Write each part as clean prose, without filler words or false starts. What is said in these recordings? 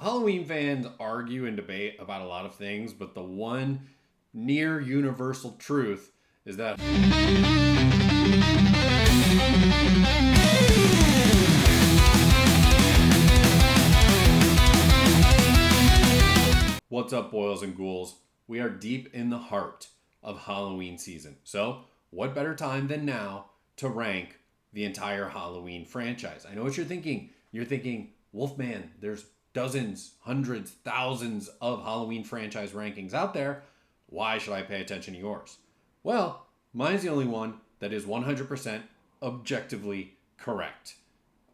Halloween fans argue and debate about a lot of things, but the one near universal truth is that. What's up, boils and ghouls? We are deep in the heart of Halloween season. So, what better time than now to rank the entire Halloween franchise? I know what you're thinking. You're thinking, Wolfman, there's dozens, hundreds, thousands of Halloween franchise rankings out there. Why should I pay attention to yours? Well, mine's the only one that is 100% objectively correct.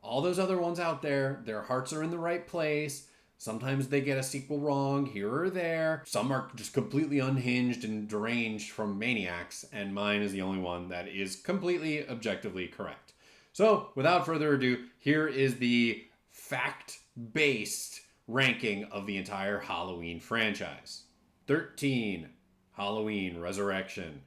All those other ones out there, their hearts are in the right place. Sometimes they get a sequel wrong here or there. Some are just completely unhinged and deranged from maniacs, and mine is the only one that is completely objectively correct. So, without further ado, here is the fact-based ranking of the entire Halloween franchise. 13, Halloween Resurrection.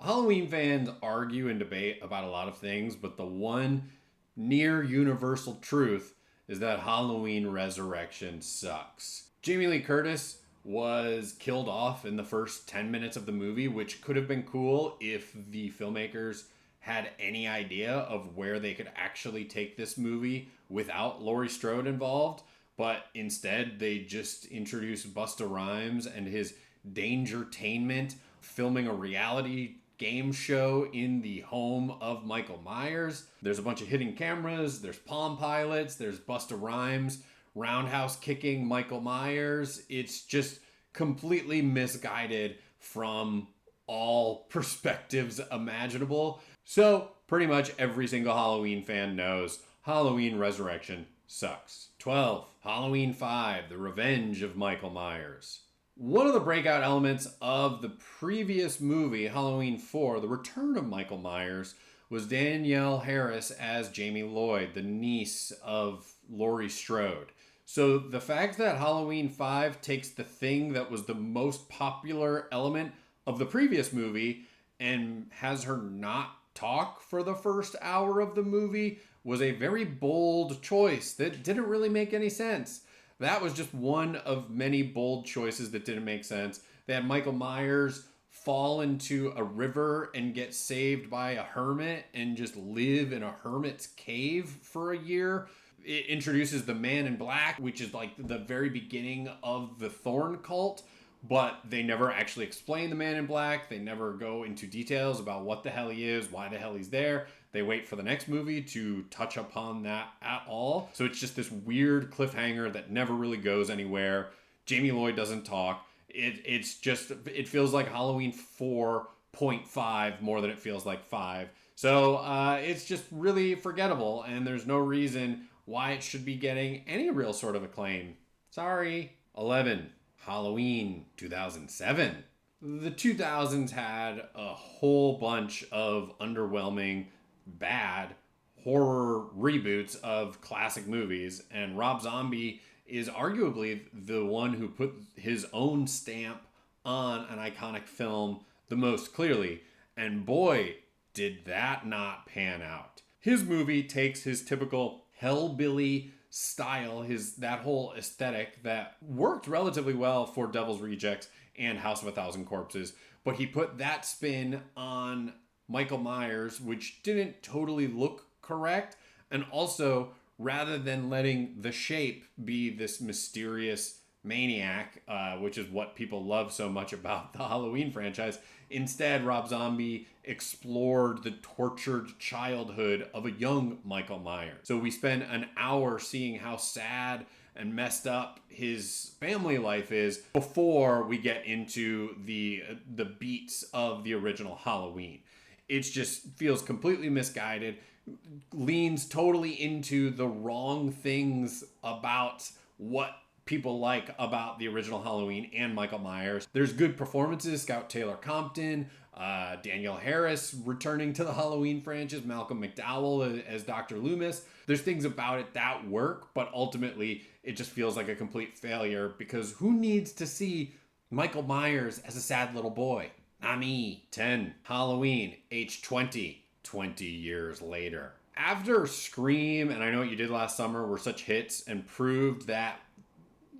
Halloween fans argue and debate about a lot of things, but the one near universal truth is that Halloween Resurrection sucks. Jamie Lee Curtis was killed off in the first 10 minutes of the movie, which could have been cool if the filmmakers had any idea of where they could actually take this movie without Laurie Strode involved. But instead, they just introduced Busta Rhymes and his Dangertainment filming a reality game show in the home of Michael Myers. There's a bunch of hidden cameras, there's Palm Pilots, there's Busta Rhymes roundhouse kicking Michael Myers. It's just completely misguided from all perspectives imaginable. So pretty much every single Halloween fan knows Halloween Resurrection sucks. 12, Halloween 5, The Revenge of Michael Myers. One of the breakout elements of the previous movie, Halloween 4, The Return of Michael Myers, was Danielle Harris as Jamie Lloyd, the niece of Laurie Strode. So the fact that Halloween 5 takes the thing that was the most popular element of the previous movie and has her not talk for the first hour of the movie was a very bold choice that didn't really make any sense. That was just one of many bold choices that didn't make sense. They had Michael Myers fall into a river and get saved by a hermit and just live in a hermit's cave for a year. It introduces the Man in Black, which is like the very beginning of the Thorn cult, but they never actually explain the Man in Black. They never go into details about what the hell he is, why the hell he's there. They wait for the next movie to touch upon that at all. So it's just this weird cliffhanger that never really goes anywhere. Jamie Lloyd doesn't talk. It feels like Halloween 4.5 more than it feels like 5. So it's just really forgettable, and there's no reason why it should be getting any real sort of acclaim. Sorry. 11, Halloween 2007. The 2000s had a whole bunch of underwhelming, bad horror reboots of classic movies, and Rob Zombie is arguably the one who put his own stamp on an iconic film the most clearly, and boy, did that not pan out. His movie takes his typical hellbilly style, that whole aesthetic that worked relatively well for Devil's Rejects and House of a Thousand Corpses, but he put that spin on Michael Myers, which didn't totally look correct. And also, rather than letting The Shape be this mysterious maniac, which is what people love so much about the Halloween franchise, instead Rob Zombie explored the tortured childhood of a young Michael Myers. So we spend an hour seeing how sad and messed up his family life is before we get into the beats of the original Halloween. It just feels completely misguided, leans totally into the wrong things about what people like about the original Halloween and Michael Myers. There's good performances, Scout Taylor Compton, Danielle Harris returning to the Halloween franchise, Malcolm McDowell as Dr. Loomis. There's things about it that work, but ultimately it just feels like a complete failure because who needs to see Michael Myers as a sad little boy? Not me. 10. Halloween, age 20, 20 years later. After Scream and I Know What You Did Last Summer were such hits and proved that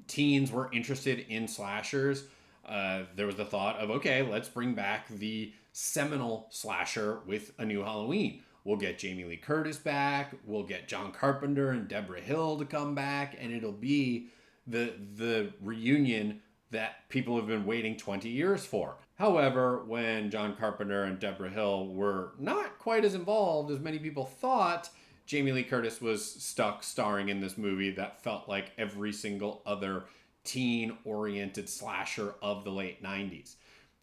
teens were interested in slashers, there was the thought of, okay, let's bring back the seminal slasher with a new Halloween. We'll get Jamie Lee Curtis back. We'll get John Carpenter and Deborah Hill to come back, and it'll be the reunion that people have been waiting 20 years for. However, when John Carpenter and Deborah Hill were not quite as involved as many people thought, Jamie Lee Curtis was stuck starring in this movie that felt like every single other teen-oriented slasher of the late 90s.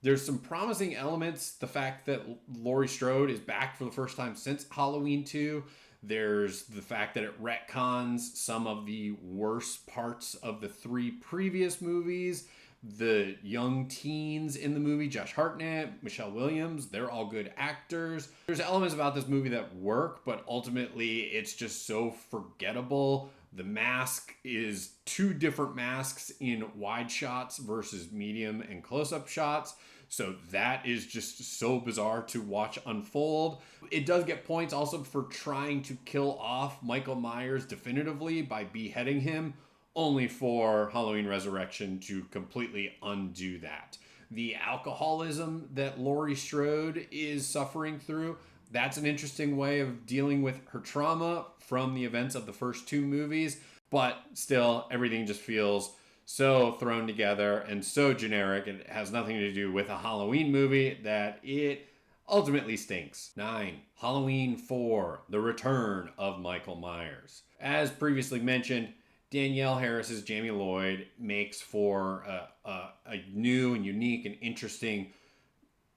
There's some promising elements. The fact that Laurie Strode is back for the first time since Halloween 2. There's the fact that it retcons some of the worst parts of the 3 previous movies. The young teens in the movie, Josh Hartnett, Michelle Williams, they're all good actors. There's elements about this movie that work, but ultimately it's just so forgettable. The mask is 2 different masks in wide shots versus medium and close-up shots. So that is just so bizarre to watch unfold. It does get points also for trying to kill off Michael Myers definitively by beheading him, only for Halloween Resurrection to completely undo that. The alcoholism that Laurie Strode is suffering through, that's an interesting way of dealing with her trauma from the events of the first 2 movies, but still everything just feels so thrown together and so generic. It has nothing to do with a Halloween movie that it ultimately stinks. 9. Halloween 4, The Return of Michael Myers. As previously mentioned, Danielle Harris's Jamie Lloyd makes for a new and unique and interesting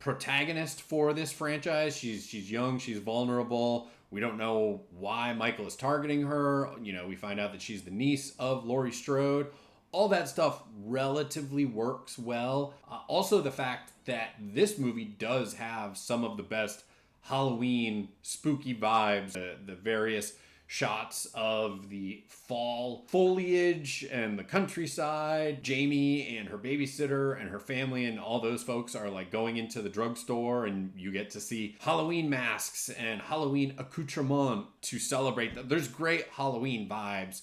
protagonist for this franchise. She's young, she's vulnerable. We don't know why Michael is targeting her. We find out that she's the niece of Laurie Strode. All that stuff relatively works well. Also, the fact that this movie does have some of the best Halloween spooky vibes. The various shots of the fall foliage and the countryside. Jamie and her babysitter and her family and all those folks are like going into the drugstore, and you get to see Halloween masks and Halloween accoutrement to celebrate that. There's great Halloween vibes.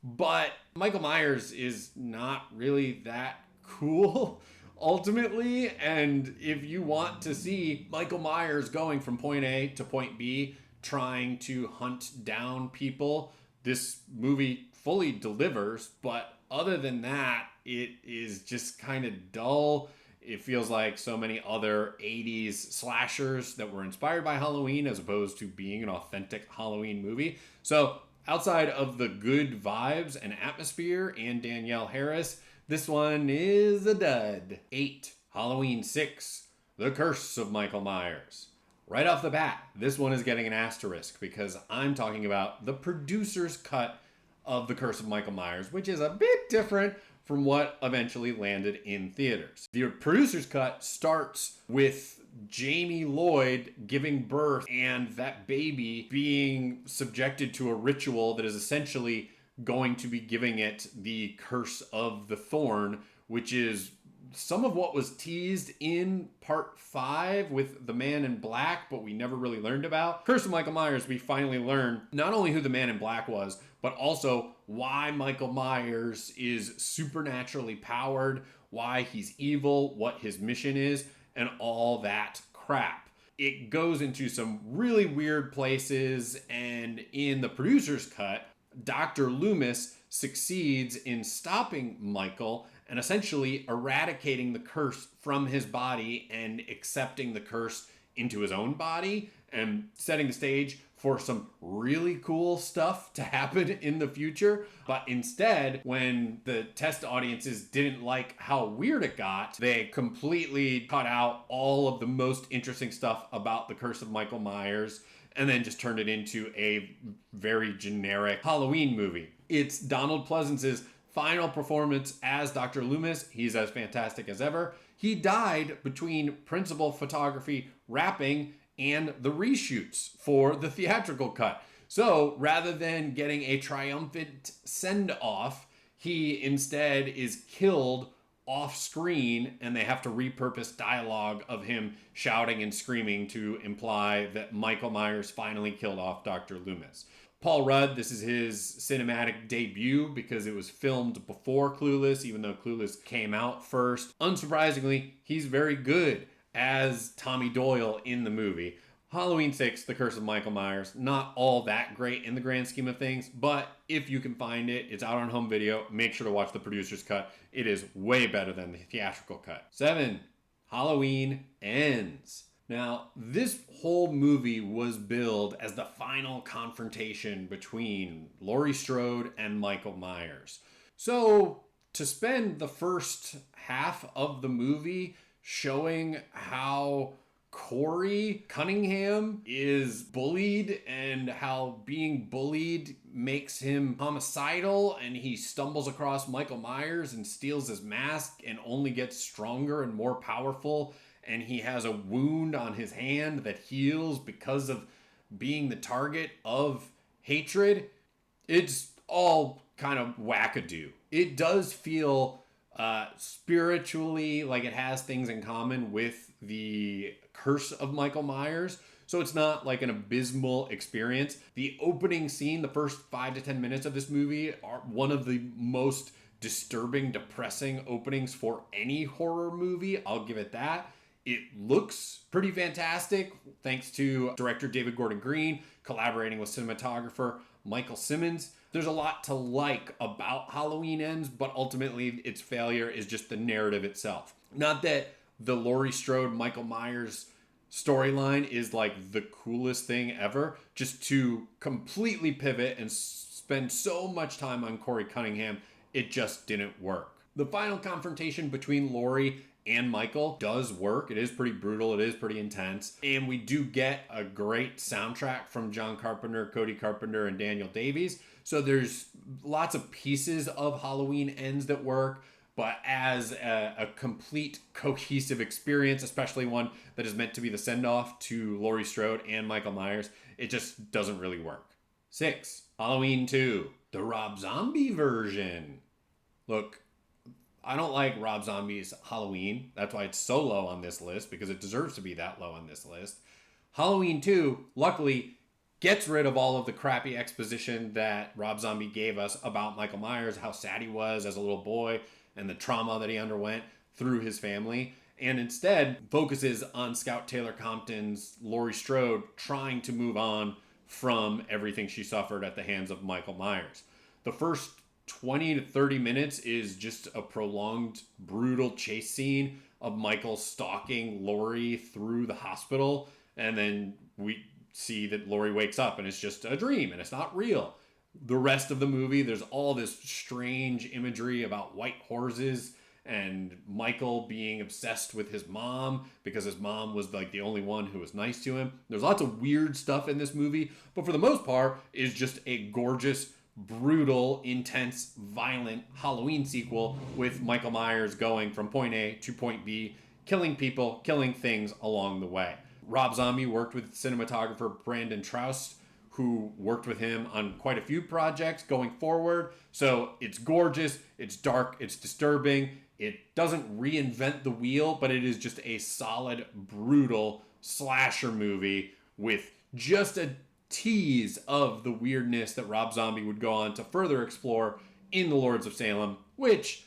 But Michael Myers is not really that cool, ultimately. And if you want to see Michael Myers going from point A to point B, trying to hunt down people, this movie fully delivers. But other than that, it is just kind of dull. It feels like so many other 80s slashers that were inspired by Halloween as opposed to being an authentic Halloween movie. So outside of the good vibes and atmosphere and Danielle Harris, this one is a dud. 8. Halloween 6, The Curse of Michael Myers. Right off the bat, this one is getting an asterisk because I'm talking about the producer's cut of The Curse of Michael Myers, which is a bit different from what eventually landed in theaters. The producer's cut starts with Jamie Lloyd giving birth and that baby being subjected to a ritual that is essentially going to be giving it the curse of the thorn, which is some of what was teased in part 5 with the Man in Black, but we never really learned about. Curse of Michael Myers, we finally learn not only who the Man in Black was, but also why Michael Myers is supernaturally powered, why he's evil, what his mission is, and all that crap. It goes into some really weird places, and in the producer's cut, Dr. Loomis succeeds in stopping Michael and essentially eradicating the curse from his body and accepting the curse into his own body and setting the stage for some really cool stuff to happen in the future. But instead, when the test audiences didn't like how weird it got, they completely cut out all of the most interesting stuff about the Curse of Michael Myers and then just turned it into a very generic Halloween movie. It's Donald Pleasence's final performance as Dr. Loomis. He's as fantastic as ever. He died between principal photography, wrapping, and the reshoots for the theatrical cut. So rather than getting a triumphant send-off, he instead is killed off screen, and they have to repurpose dialogue of him shouting and screaming to imply that Michael Myers finally killed off Dr. Loomis. Paul Rudd, this is his cinematic debut because it was filmed before Clueless, even though Clueless came out first. Unsurprisingly, he's very good as Tommy Doyle in the movie. Halloween 6, The Curse of Michael Myers, not all that great in the grand scheme of things, but if you can find it, it's out on home video. Make sure to watch the producer's cut. It is way better than the theatrical cut. 7, Halloween Ends. Now, this whole movie was billed as the final confrontation between Laurie Strode and Michael Myers. So, to spend the first half of the movie showing how Corey Cunningham is bullied and how being bullied makes him homicidal, and he stumbles across Michael Myers and steals his mask and only gets stronger and more powerful, and he has a wound on his hand that heals because of being the target of hatred. It's all kind of wackadoo. It does feel spiritually like it has things in common with the Curse of Michael Myers. So it's not like an abysmal experience. The opening scene, the first 5 to 10 minutes of this movie, are one of the most disturbing, depressing openings for any horror movie. I'll give it that. It looks pretty fantastic thanks to director David Gordon Green collaborating with cinematographer Michael Simmons. There's a lot to like about Halloween Ends, but ultimately its failure is just the narrative itself. Not that the Laurie Strode, Michael Myers storyline is like the coolest thing ever, just to completely pivot and spend so much time on Corey Cunningham, it just didn't work. The final confrontation between Laurie and Michael does work. It is pretty brutal. It is pretty intense. And we do get a great soundtrack from John Carpenter, Cody Carpenter, and Daniel Davies. So there's lots of pieces of Halloween Ends that work, but as a complete cohesive experience, especially one that is meant to be the send-off to Laurie Strode and Michael Myers, it just doesn't really work. 6, Halloween 2, the Rob Zombie version. Look, I don't like Rob Zombie's Halloween. That's why it's so low on this list, because it deserves to be that low on this list. Halloween 2, luckily, gets rid of all of the crappy exposition that Rob Zombie gave us about Michael Myers, how sad he was as a little boy, and the trauma that he underwent through his family, and instead focuses on Scout Taylor Compton's Laurie Strode trying to move on from everything she suffered at the hands of Michael Myers. The first 20 to 30 minutes is just a prolonged, brutal chase scene of Michael stalking Laurie through the hospital, and then we see that Laurie wakes up and it's just a dream and it's not real. The rest of the movie, there's all this strange imagery about white horses and Michael being obsessed with his mom because his mom was like the only one who was nice to him. There's lots of weird stuff in this movie, but for the most part, it's just a gorgeous, brutal, intense, violent Halloween sequel with Michael Myers going from point A to point B, killing people, killing things along the way. Rob Zombie worked with cinematographer Brandon Troust, who worked with him on quite a few projects going forward. So it's gorgeous, it's dark, it's disturbing. It doesn't reinvent the wheel, but it is just a solid, brutal slasher movie with just a tease of the weirdness that Rob Zombie would go on to further explore in The Lords of Salem, which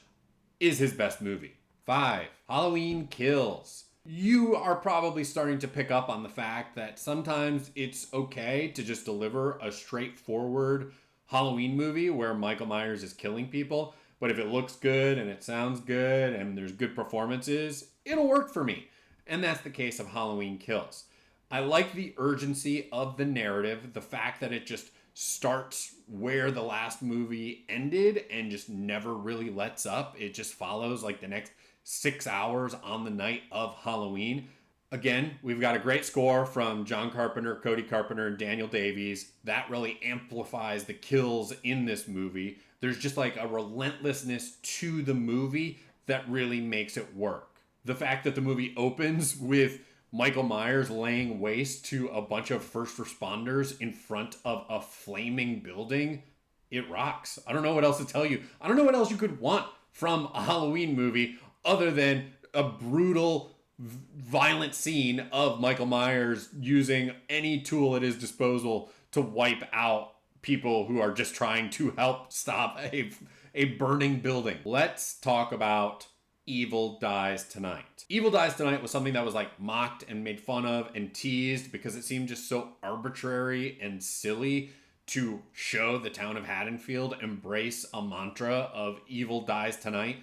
is his best movie. 5, Halloween Kills. You are probably starting to pick up on the fact that sometimes it's okay to just deliver a straightforward Halloween movie where Michael Myers is killing people, but if it looks good and it sounds good and there's good performances, it'll work for me. And that's the case of Halloween Kills. I like the urgency of the narrative, the fact that it just starts where the last movie ended and just never really lets up. It just follows like the next 6 hours on the night of Halloween. Again, we've got a great score from John Carpenter, Cody Carpenter, and Daniel Davies. That really amplifies the kills in this movie. There's just like a relentlessness to the movie that really makes it work. The fact that the movie opens with Michael Myers laying waste to a bunch of first responders in front of a flaming building, it rocks. I don't know what else to tell you. I don't know what else you could want from a Halloween movie other than a brutal, violent scene of Michael Myers using any tool at his disposal to wipe out people who are just trying to help stop a burning building. Let's talk about Evil Dies Tonight. Evil Dies Tonight was something that was like mocked and made fun of and teased because it seemed just so arbitrary and silly to show the town of Haddonfield embrace a mantra of Evil Dies Tonight.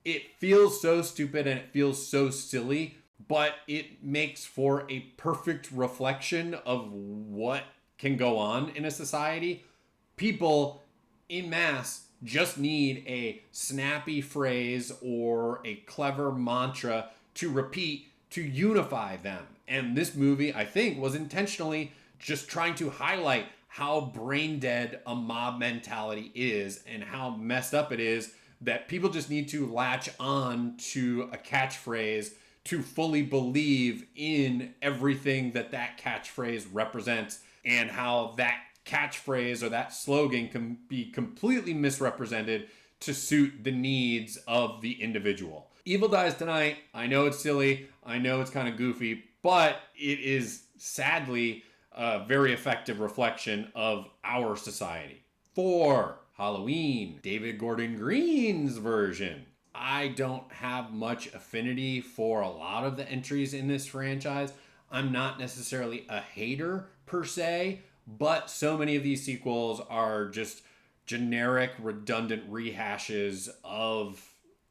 It feels so stupid and it feels so silly, but it makes for a perfect reflection of what can go on in a society. People en masse just need a snappy phrase or a clever mantra to repeat to unify them. And this movie, I think, was intentionally just trying to highlight how brain dead a mob mentality is and how messed up it is that people just need to latch on to a catchphrase to fully believe in everything that that catchphrase represents, and how that catchphrase or that slogan can be completely misrepresented to suit the needs of the individual. Evil Dies Tonight, I know it's silly, I know it's kind of goofy, but it is sadly a very effective reflection of our society. 4. Halloween, David Gordon Green's version. I don't have much affinity for a lot of the entries in this franchise. I'm not necessarily a hater per se, but so many of these sequels are just generic, redundant rehashes of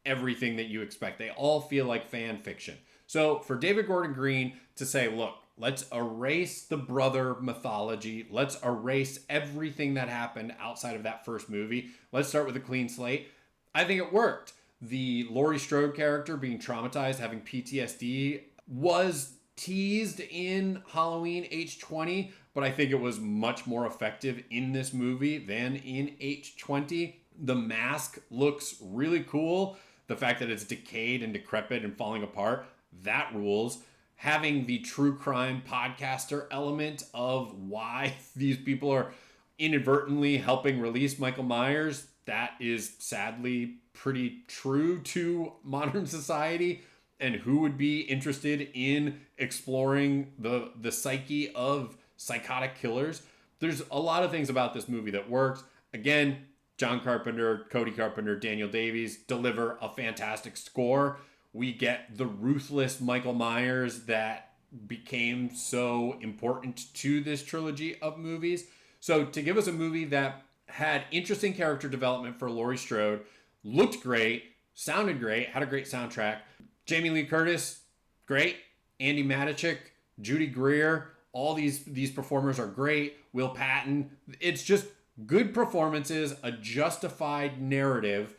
everything that you expect. They all feel like fan fiction. So for David Gordon Green to say, look, let's erase the brother mythology. Let's erase everything that happened outside of that first movie. Let's start with a clean slate. I think it worked. The Laurie Strode character being traumatized, having PTSD, was teased in Halloween H20, but I think it was much more effective in this movie than in H20. The mask looks really cool. The fact that it's decayed and decrepit and falling apart, that rules. Having the true crime podcaster element of why these people are inadvertently helping release Michael Myers, that is sadly pretty true to modern society. And who would be interested in exploring the psyche of psychotic killers? There's a lot of things about this movie that works. Again, John Carpenter, Cody Carpenter, Daniel Davies deliver a fantastic score. We get the ruthless Michael Myers that became so important to this trilogy of movies. So to give us a movie that had interesting character development for Laurie Strode, looked great, sounded great, had a great soundtrack. Jamie Lee Curtis, great. Andy Matichik, Judy Greer, all these performers are great. Will Patton. It's just good performances, a justified narrative.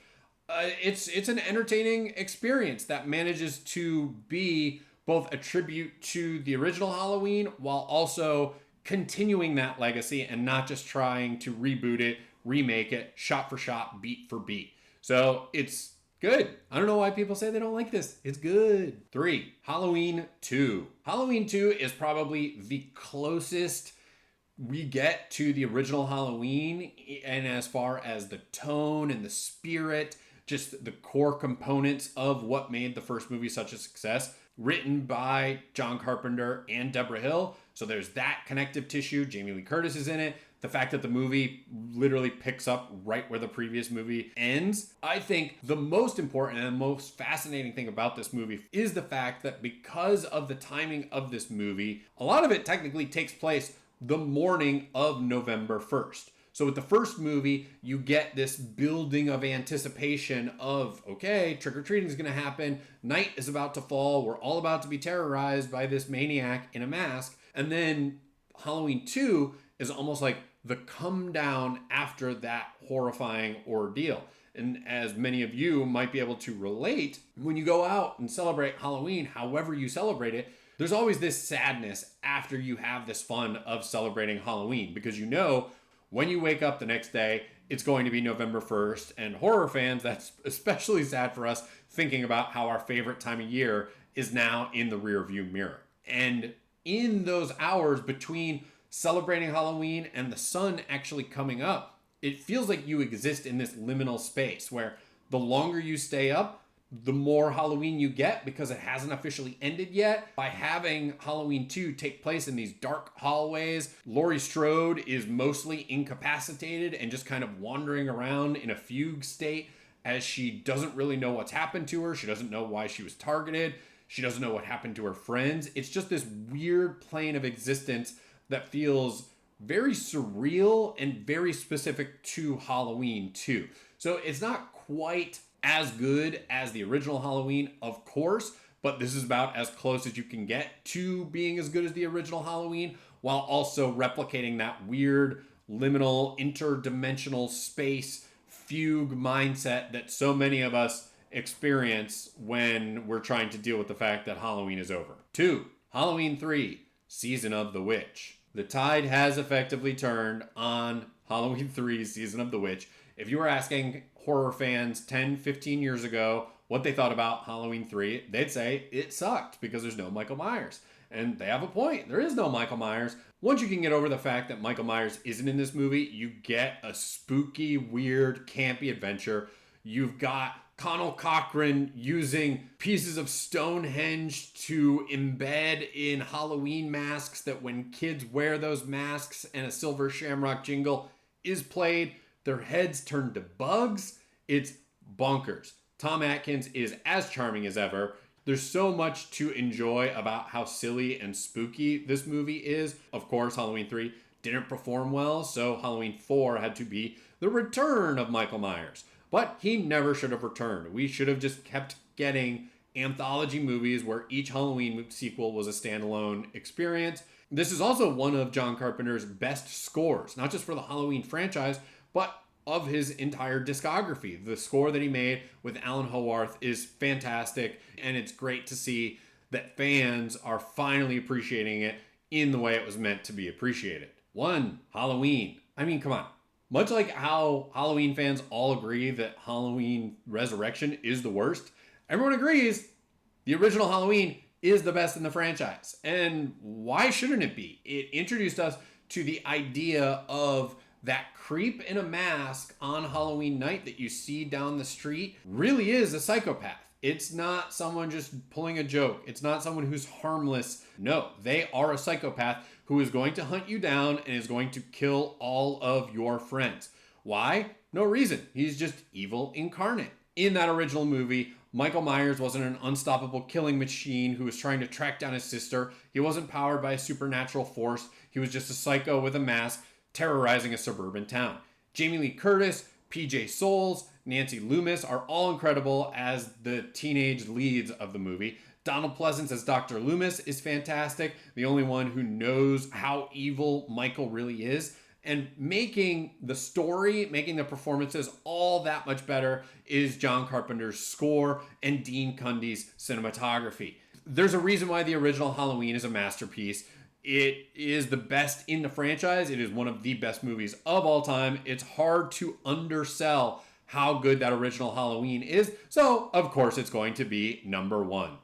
It's an entertaining experience that manages to be both a tribute to the original Halloween while also continuing that legacy and not just trying to reboot it, remake it, shot for shot, beat for beat. So it's good. I don't know why people say they don't like this. It's good. 3. Halloween 2. Halloween 2 is probably the closest we get to the original Halloween, and as far as the tone and the spirit, just the core components of what made the first movie such a success. Written by John Carpenter and Deborah Hill. So there's that connective tissue. Jamie Lee Curtis is in it. The fact that the movie literally picks up right where the previous movie ends. I think the most important and most fascinating thing about this movie is the fact that because of the timing of this movie, a lot of it technically takes place the morning of November 1st. So with the first movie, you get this building of anticipation of, okay, trick-or-treating is going to happen. Night is about to fall. We're all about to be terrorized by this maniac in a mask. And then Halloween 2 is almost like the come down after that horrifying ordeal. And as many of you might be able to relate, when you go out and celebrate Halloween, however you celebrate it, there's always this sadness after you have this fun of celebrating Halloween, because you know when you wake up the next day, it's going to be November 1st. And horror fans, that's especially sad for us, thinking about how our favorite time of year is now in the rearview mirror. And in those hours between celebrating Halloween and the sun actually coming up, it feels like you exist in this liminal space where the longer you stay up, the more Halloween you get, because it hasn't officially ended yet. By having Halloween 2 take place in these dark hallways, Laurie Strode is mostly incapacitated and just kind of wandering around in a fugue state as she doesn't really know what's happened to her. She doesn't know why she was targeted. She doesn't know what happened to her friends. It's just this weird plane of existence that feels very surreal and very specific to Halloween 2. So it's not quite as good as the original Halloween, of course, but this is about as close as you can get to being as good as the original Halloween, while also replicating that weird liminal interdimensional space fugue mindset that so many of us experience when we're trying to deal with the fact that Halloween is over. 2. Halloween 3, Season of the Witch. The tide has effectively turned on Halloween 3, Season of the Witch. If you were asking horror fans 10, 15 years ago what they thought about Halloween 3, they'd say it sucked because there's no Michael Myers. And they have a point. There is no Michael Myers. Once you can get over the fact that Michael Myers isn't in this movie, you get a spooky, weird, campy adventure. You've got Connell Cochran using pieces of Stonehenge to embed in Halloween masks that when kids wear those masks and a Silver Shamrock jingle is played, their heads turn to bugs. It's bonkers. Tom Atkins is as charming as ever. There's so much to enjoy about how silly and spooky this movie is. Of course, Halloween 3 didn't perform well, so Halloween 4 had to be the return of Michael Myers. But he never should have returned. We should have just kept getting anthology movies where each Halloween sequel was a standalone experience. This is also one of John Carpenter's best scores, not just for the Halloween franchise, but of his entire discography. The score that he made with Alan Howarth is fantastic, and it's great to see that fans are finally appreciating it in the way it was meant to be appreciated. 1. Halloween. I mean, come on. Much like how Halloween fans all agree that Halloween Resurrection is the worst, everyone agrees the original Halloween is the best in the franchise. And why shouldn't it be? It introduced us to the idea of that creep in a mask on Halloween night that you see down the street really is a psychopath. It's not someone just pulling a joke. It's not someone who's harmless. No, they are a psychopath who is going to hunt you down and is going to kill all of your friends. Why? No reason. He's just evil incarnate. In that original movie, Michael Myers wasn't an unstoppable killing machine who was trying to track down his sister. He wasn't powered by a supernatural force. He was just a psycho with a mask terrorizing a suburban town. Jamie Lee Curtis, PJ Soles, Nancy Loomis are all incredible as the teenage leads of the movie. Donald Pleasance as Dr. Loomis is fantastic, the only one who knows how evil Michael really is. And making the story, making the performances all that much better is John Carpenter's score and Dean Cundy's cinematography. There's a reason why the original Halloween is a masterpiece. It is the best in the franchise. It is one of the best movies of all time. It's hard to undersell how good that original Halloween is. So, of course, it's going to be number 1.